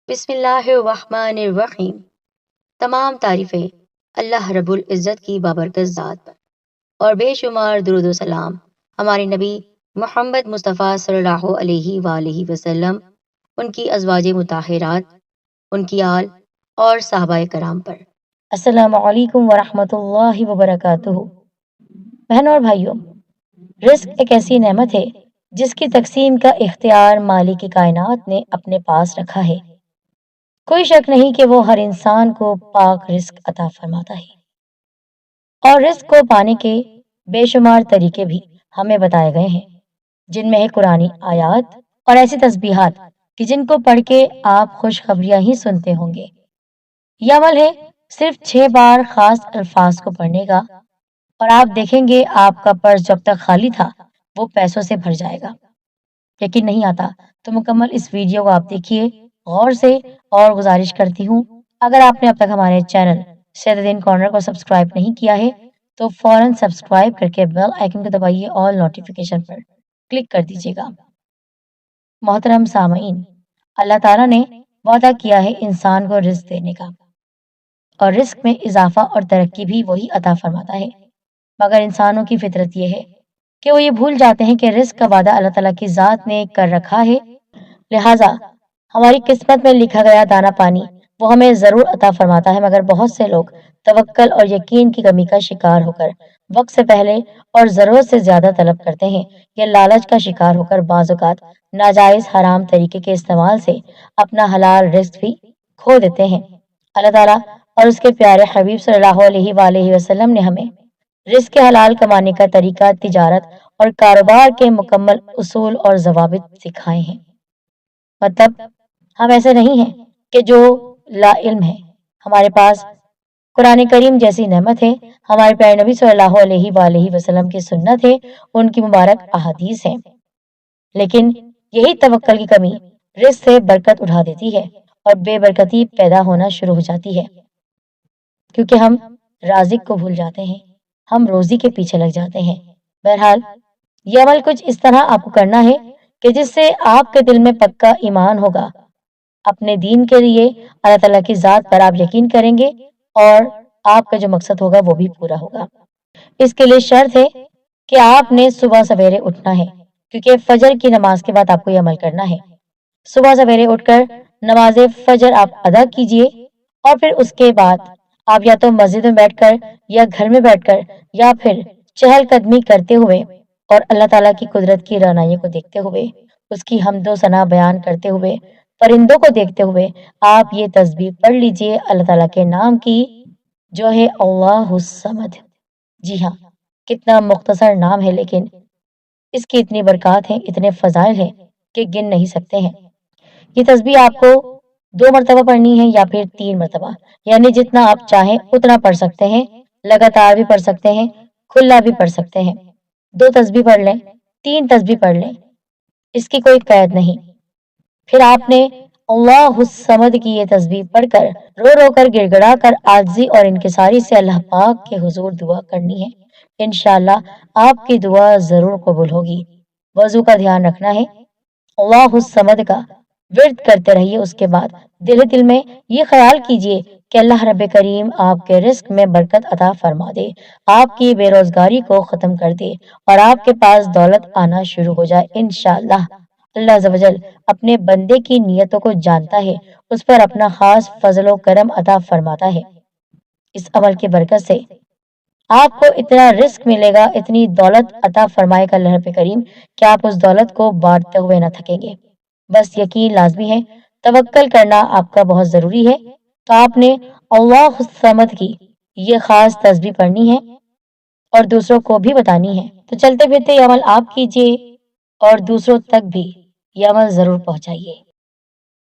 بسم اللہ الرحمن الرحیم۔ تمام تعریفیں اللہ رب العزت کی بابرکت ذات پر اور بے شمار درود و سلام ہمارے نبی محمد مصطفیٰ صلی اللہ علیہ وآلہ وسلم، ان کی ازواج مطہرات، ان کی آل اور صحابہ کرام پر۔ السلام علیکم ورحمۃ اللہ وبرکاتہ۔ بہنوں اور بھائیوں، رزق ایک ایسی نعمت ہے جس کی تقسیم کا اختیار مالک کائنات نے اپنے پاس رکھا ہے۔ کوئی شک نہیں کہ وہ ہر انسان کو پاک رزق عطا فرماتا ہے، اور رزق کو پانے کے بے شمار طریقے بھی ہمیں بتائے گئے ہیں، جن میں ہے قرآنی آیات اور ایسی تسبیحات کہ جن کو پڑھ کے آپ خوشخبریاں ہی سنتے ہوں گے۔ یہ عمل ہے صرف 6 بار خاص الفاظ کو پڑھنے کا، اور آپ دیکھیں گے آپ کا پرس جب تک خالی تھا وہ پیسوں سے بھر جائے گا۔ یقین نہیں آتا تو مکمل اس ویڈیو کو آپ دیکھیے غور سے، اور گزارش کرتی ہوں اگر آپ نے اب تک ہمارے چینل شہد دین کارنر کو سبسکرائب نہیں کیا ہے تو فوراً سبسکرائب کر کے بیل آئیکن کو دبائیے، آل نوٹیفیکیشن پر کلک کر دیجیے گا۔ محترم سامعین، اللہ تعالیٰ نے وعدہ کیا ہے انسان کو رزق دینے کا، اور رزق میں اضافہ اور ترقی بھی وہی عطا فرماتا ہے، مگر انسانوں کی فطرت یہ ہے کہ وہ یہ بھول جاتے ہیں کہ رزق کا وعدہ اللہ تعالیٰ کی ذات نے کر رکھا ہے، لہٰذا ہماری قسمت میں لکھا گیا دانا پانی وہ ہمیں ضرور عطا فرماتا ہے، مگر بہت سے لوگ توکل اور یقین کی کمی کا شکار ہو کر وقت سے پہلے اور ضرورت سے زیادہ طلب کرتے ہیں، یا لالچ کا شکار ہو کر بعض اوقات ناجائز حرام طریقے کے استعمال سے اپنا حلال رزق بھی کھو دیتے ہیں۔ اللہ تعالیٰ اور اس کے پیارے حبیب صلی اللہ علیہ وآلہ وسلم نے ہمیں رزق حلال کمانے کا طریقہ، تجارت اور کاروبار کے مکمل اصول اور ضوابط سکھائے ہیں۔ مطلب ہم ایسے نہیں ہیں کہ جو لا علم ہے، ہمارے پاس قرآن کریم جیسی نعمت ہے، ہمارے پیارے نبی صلی اللہ علیہ وآلہ وسلم کی سنت ہے، ان کی مبارک احادیث ہیں، لیکن یہی توکل کی کمی رزق سے برکت اٹھا دیتی ہے اور بے برکتی پیدا ہونا شروع ہو جاتی ہے، کیونکہ ہم رازق کو بھول جاتے ہیں، ہم روزی کے پیچھے لگ جاتے ہیں۔ بہرحال یہ عمل کچھ اس طرح آپ کو کرنا ہے کہ جس سے آپ کے دل میں پکا ایمان ہوگا، اپنے دین کے لیے اللہ تعالیٰ کی ذات پر آپ یقین کریں گے، اور آپ کا جو مقصد ہوگا وہ بھی پورا ہوگا۔ اس کے لیے شرط ہے کہ آپ نے صبح سویرے اٹھنا ہے، کیونکہ فجر کی نماز کے بعد آپ کو یہ عمل کرنا ہے۔ صبح سویرے اٹھ کر نماز فجر آپ ادا کیجئے، اور پھر اس کے بعد آپ یا تو مسجد میں بیٹھ کر یا گھر میں بیٹھ کر یا پھر چہل قدمی کرتے ہوئے اور اللہ تعالیٰ کی قدرت کی رعنائیوں کو دیکھتے ہوئے، اس کی حمد و ثنا بیان کرتے ہوئے، پرندوں کو دیکھتے ہوئے آپ یہ تسبیح پڑھ لیجئے اللہ تعالیٰ کے نام کی، جو ہے اللہ الصمد۔ جی ہاں، کتنا مختصر نام ہے، لیکن اس کی اتنی برکات ہیں، اتنے فضائل ہیں کہ گن نہیں سکتے ہیں۔ یہ تسبیح آپ کو 2 مرتبہ پڑھنی ہے یا پھر 3 مرتبہ، یعنی جتنا آپ چاہیں اتنا پڑھ سکتے ہیں، لگاتار بھی پڑھ سکتے ہیں، کھلا بھی پڑھ سکتے ہیں۔ 2 تسبیح پڑھ لیں، 3 تسبیح پڑھ لیں، اس کی کوئی قید نہیں۔ پھر آپ نے اللہ الصمد کی یہ تسبیح پڑھ کر رو رو کر گڑ کر عاجزی اور انکساری سے اللہ پاک کے حضور دعا کرنی ہے، انشاءاللہ آپ کی دعا ضرور قبول ہوگی۔ وضو کا دھیان رکھنا ہے، اللہ الصمد کا ورد کرتے رہیے، اس کے بعد دل میں یہ خیال کیجئے کہ اللہ رب کریم آپ کے رزق میں برکت عطا فرما دے، آپ کی بے روزگاری کو ختم کر دے، اور آپ کے پاس دولت آنا شروع ہو جائے انشاءاللہ۔ اللہ عز و جل اپنے بندے کی نیتوں کو جانتا ہے، اس پر اپنا خاص فضل و کرم عطا فرماتا ہے۔ اس عمل کی برکت سے آپ کو اتنا رزق ملے گا، اتنی دولت عطا فرمائے گا اللہ رب کریم کہ آپ اس دولت کو بانٹتے ہوئے نہ تھکیں گے۔ بس یقین لازمی ہے، توکل کرنا آپ کا بہت ضروری ہے۔ تو آپ نے اللہ الصمد کی یہ خاص تسبیح پڑھنی ہے اور دوسروں کو بھی بتانی ہے۔ تو چلتے پھرتے یہ عمل آپ کیجئے اور دوسروں تک بھی یہ عمل ضرور پہنچائیے۔